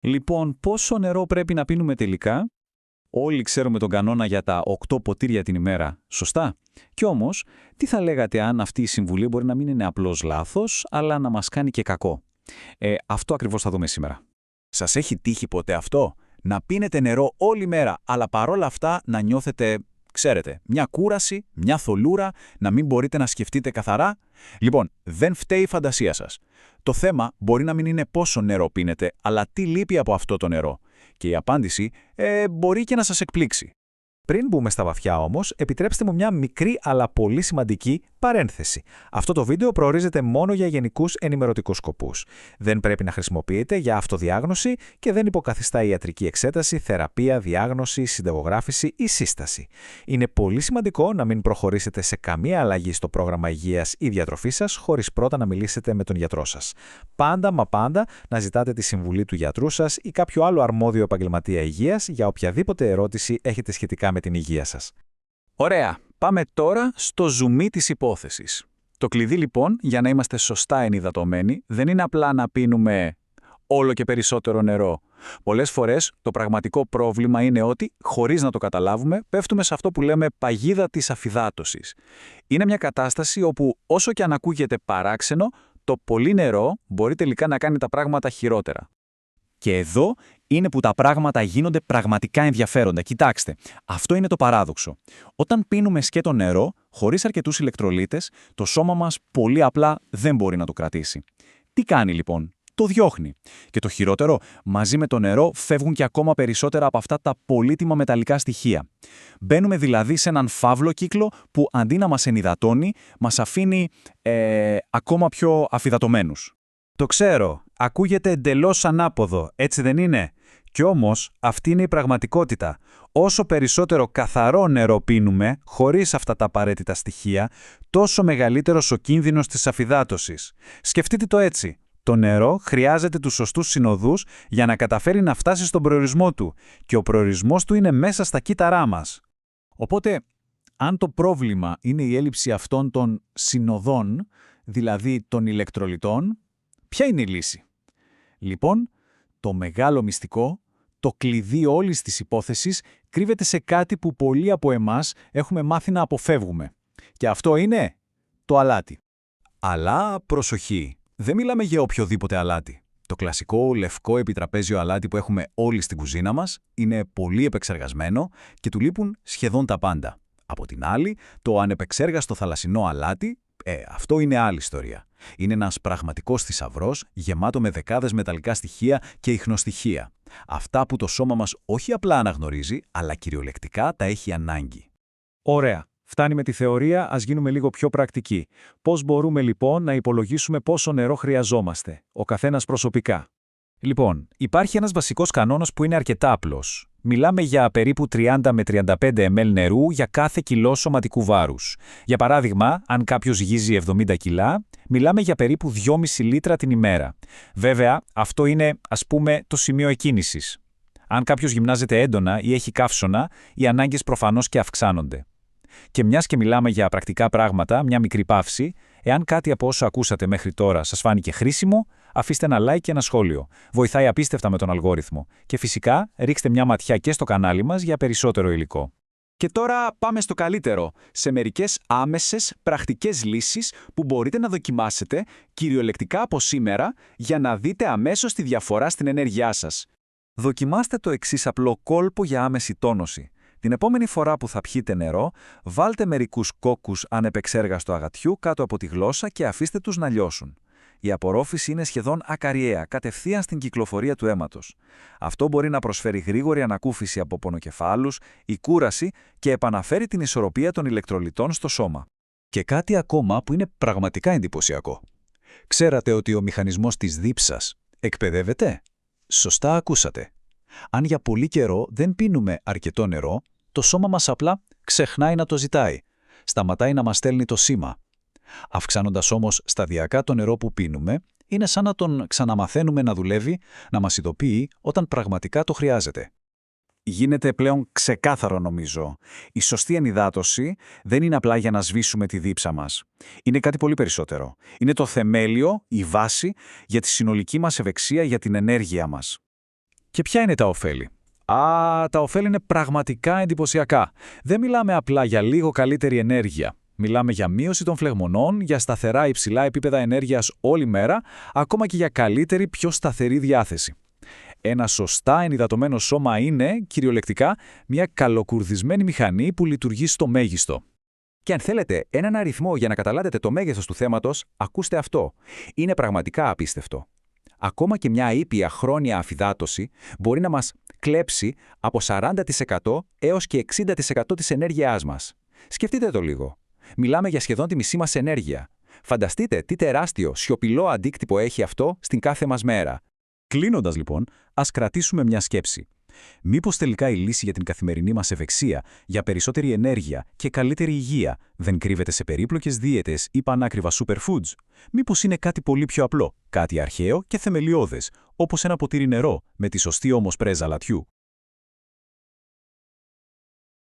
Λοιπόν, πόσο νερό πρέπει να πίνουμε τελικά? Όλοι ξέρουμε τον κανόνα για τα 8 ποτήρια την ημέρα, σωστά? Κι όμως, τι θα λέγατε αν αυτή η συμβουλή μπορεί να μην είναι απλώς λάθος, αλλά να μας κάνει και κακό? Αυτό ακριβώς θα δούμε σήμερα. Σας έχει τύχει ποτέ αυτό? Να πίνετε νερό όλη μέρα, αλλά παρόλα αυτά να νιώθετε, ξέρετε, μια κούραση, μια θολούρα, να μην μπορείτε να σκεφτείτε καθαρά? Λοιπόν, δεν φταίει η φαντασία σας. Το θέμα μπορεί να μην είναι πόσο νερό πίνετε, αλλά τι λείπει από αυτό το νερό. Και η απάντηση μπορεί και να σας εκπλήξει. Πριν μπούμε στα βαθιά όμως, επιτρέψτε μου μια μικρή αλλά πολύ σημαντική παρένθεση. Αυτό το βίντεο προορίζεται μόνο για γενικούς ενημερωτικούς σκοπούς. Δεν πρέπει να χρησιμοποιείται για αυτοδιάγνωση και δεν υποκαθιστά ιατρική εξέταση, θεραπεία, διάγνωση, συνταγογράφηση ή σύσταση. Είναι πολύ σημαντικό να μην προχωρήσετε σε καμία αλλαγή στο πρόγραμμα υγείας ή διατροφής σας χωρίς πρώτα να μιλήσετε με τον γιατρό σας. Πάντα μα πάντα να ζητάτε τη συμβουλή του γιατρού σας ή κάποιου άλλου αρμόδιου επαγγελματία υγείας για οποιαδήποτε ερώτηση έχετε σχετικά με την υγεία σας. Ωραία, πάμε τώρα στο ζουμί της υπόθεσης. Το κλειδί λοιπόν για να είμαστε σωστά ενυδατωμένοι δεν είναι απλά να πίνουμε όλο και περισσότερο νερό. Πολλές φορές το πραγματικό πρόβλημα είναι ότι, χωρίς να το καταλάβουμε, πέφτουμε σε αυτό που λέμε παγίδα της αφυδάτωσης. Είναι μια κατάσταση όπου όσο και αν ακούγεται παράξενο, το πολύ νερό μπορεί τελικά να κάνει τα πράγματα χειρότερα. Και εδώ είναι που τα πράγματα γίνονται πραγματικά ενδιαφέροντα. Κοιτάξτε, αυτό είναι το παράδοξο. Όταν πίνουμε σκέτο νερό, χωρίς αρκετούς ηλεκτρολίτες, το σώμα μας πολύ απλά δεν μπορεί να το κρατήσει. Τι κάνει λοιπόν? Το διώχνει. Και το χειρότερο, μαζί με το νερό φεύγουν και ακόμα περισσότερα από αυτά τα πολύτιμα μεταλλικά στοιχεία. Μπαίνουμε δηλαδή σε έναν φαύλο κύκλο που αντί να μας ενυδατώνει, μας αφήνει ακόμα πιο αφυδατωμένους. Το ξέρω, ακούγεται εντελώς ανάποδο, έτσι δεν είναι? Κι όμως αυτή είναι η πραγματικότητα. Όσο περισσότερο καθαρό νερό πίνουμε, χωρίς αυτά τα απαραίτητα στοιχεία, τόσο μεγαλύτερος ο κίνδυνος της αφυδάτωσης. Σκεφτείτε το έτσι. Το νερό χρειάζεται τους σωστούς συνοδούς για να καταφέρει να φτάσει στον προορισμό του και ο προορισμός του είναι μέσα στα κύτταρά μας. Οπότε, αν το πρόβλημα είναι η έλλειψη αυτών των συνοδών, δηλαδή των ηλεκτρολιτών, ποια είναι η λύση? Λοιπόν, το μεγάλο μυστικό, το κλειδί όλης της υπόθεσης, κρύβεται σε κάτι που πολλοί από εμάς έχουμε μάθει να αποφεύγουμε. Και αυτό είναι το αλάτι. Αλλά προσοχή, δεν μιλάμε για οποιοδήποτε αλάτι. Το κλασικό λευκό επιτραπέζιο αλάτι που έχουμε όλοι στην κουζίνα μας είναι πολύ επεξεργασμένο και του λείπουν σχεδόν τα πάντα. Από την άλλη, το ανεπεξέργαστο θαλασσινό αλάτι, αυτό είναι άλλη ιστορία. Είναι ένας πραγματικός θησαυρός, γεμάτο με δεκάδες μεταλλικά στοιχεία και ιχνοστοιχεία. Αυτά που το σώμα μας όχι απλά αναγνωρίζει, αλλά κυριολεκτικά τα έχει ανάγκη. Ωραία. Φτάνει με τη θεωρία, ας γίνουμε λίγο πιο πρακτικοί. Πώς μπορούμε λοιπόν να υπολογίσουμε πόσο νερό χρειαζόμαστε, ο καθένας προσωπικά? Λοιπόν, υπάρχει ένας βασικός κανόνας που είναι αρκετά απλός. Μιλάμε για περίπου 30 με 35 ml νερού για κάθε κιλό σωματικού βάρους. Για παράδειγμα, αν κάποιος γύζει 70 κιλά, μιλάμε για περίπου 2,5 λίτρα την ημέρα. Βέβαια, αυτό είναι, ας πούμε, το σημείο εκκίνησης. Αν κάποιος γυμνάζεται έντονα ή έχει καύσωνα, οι ανάγκες προφανώς και αυξάνονται. Και μιας και μιλάμε για πρακτικά πράγματα, μια μικρή παύση, εάν κάτι από όσα ακούσατε μέχρι τώρα σας φάνηκε χρήσιμο, αφήστε ένα like και ένα σχόλιο. Βοηθάει απίστευτα με τον αλγόριθμο. Και φυσικά, ρίξτε μια ματιά και στο κανάλι μας για περισσότερο υλικό. Και τώρα πάμε στο καλύτερο, σε μερικές άμεσες, πρακτικές λύσεις που μπορείτε να δοκιμάσετε κυριολεκτικά από σήμερα για να δείτε αμέσως τη διαφορά στην ενέργειά σας. Δοκιμάστε το εξής απλό κόλπο για άμεση τόνωση. Την επόμενη φορά που θα πιείτε νερό, βάλτε μερικούς κόκκους ανεπεξέργαστου αγατιού κάτω από τη γλώσσα και αφήστε τους να λιώσουν. Η απορρόφηση είναι σχεδόν ακαριαία, κατευθείαν στην κυκλοφορία του αίματος. Αυτό μπορεί να προσφέρει γρήγορη ανακούφιση από πονοκεφάλους ή κούραση και επαναφέρει την ισορροπία των ηλεκτρολιτών στο σώμα. Και κάτι ακόμα που είναι πραγματικά εντυπωσιακό. Ξέρατε ότι ο μηχανισμός της δίψας εκπαιδεύεται? Σωστά ακούσατε. Αν για πολύ καιρό δεν πίνουμε αρκετό νερό, το σώμα μας απλά ξεχνάει να το ζητάει. Σταματάει να μας στέλνει το σήμα. Αυξάνοντας όμως σταδιακά το νερό που πίνουμε, είναι σαν να τον ξαναμαθαίνουμε να δουλεύει, να μας ειδοποιεί όταν πραγματικά το χρειάζεται. Γίνεται πλέον ξεκάθαρο νομίζω. Η σωστή ενυδάτωση δεν είναι απλά για να σβήσουμε τη δίψα μας. Είναι κάτι πολύ περισσότερο. Είναι το θεμέλιο, η βάση για τη συνολική μας ευεξία για την ενέργεια μας. Και ποια είναι τα ωφέλη? Τα ωφέλη είναι πραγματικά εντυπωσιακά. Δεν μιλάμε απλά για λίγο καλύτερη ενέργεια. Μιλάμε για μείωση των φλεγμονών, για σταθερά υψηλά επίπεδα ενέργειας όλη μέρα, ακόμα και για καλύτερη, πιο σταθερή διάθεση. Ένα σωστά ενυδατωμένο σώμα είναι, κυριολεκτικά, μια καλοκουρδισμένη μηχανή που λειτουργεί στο μέγιστο. Και αν θέλετε έναν αριθμό για να καταλάβετε το μέγεθος του θέματος, ακούστε αυτό. Είναι πραγματικά απίστευτο. Ακόμα και μια ήπια χρόνια αφυδάτωση μπορεί να μας κλέψει από 40% έως και 60% της ενέργειάς μας. Σκεφτείτε το λίγο. Μιλάμε για σχεδόν τη μισή μας ενέργεια. Φανταστείτε τι τεράστιο, σιωπηλό αντίκτυπο έχει αυτό στην κάθε μας μέρα. Κλείνοντας λοιπόν, ας κρατήσουμε μια σκέψη. Μήπως τελικά η λύση για την καθημερινή μας ευεξία, για περισσότερη ενέργεια και καλύτερη υγεία δεν κρύβεται σε περίπλοκες δίαιτες ή πανάκριβα superfoods? Μήπως είναι κάτι πολύ πιο απλό, κάτι αρχαίο και θεμελιώδες, όπως ένα ποτήρι νερό με τη σωστή όμως πρέζα αλατιού?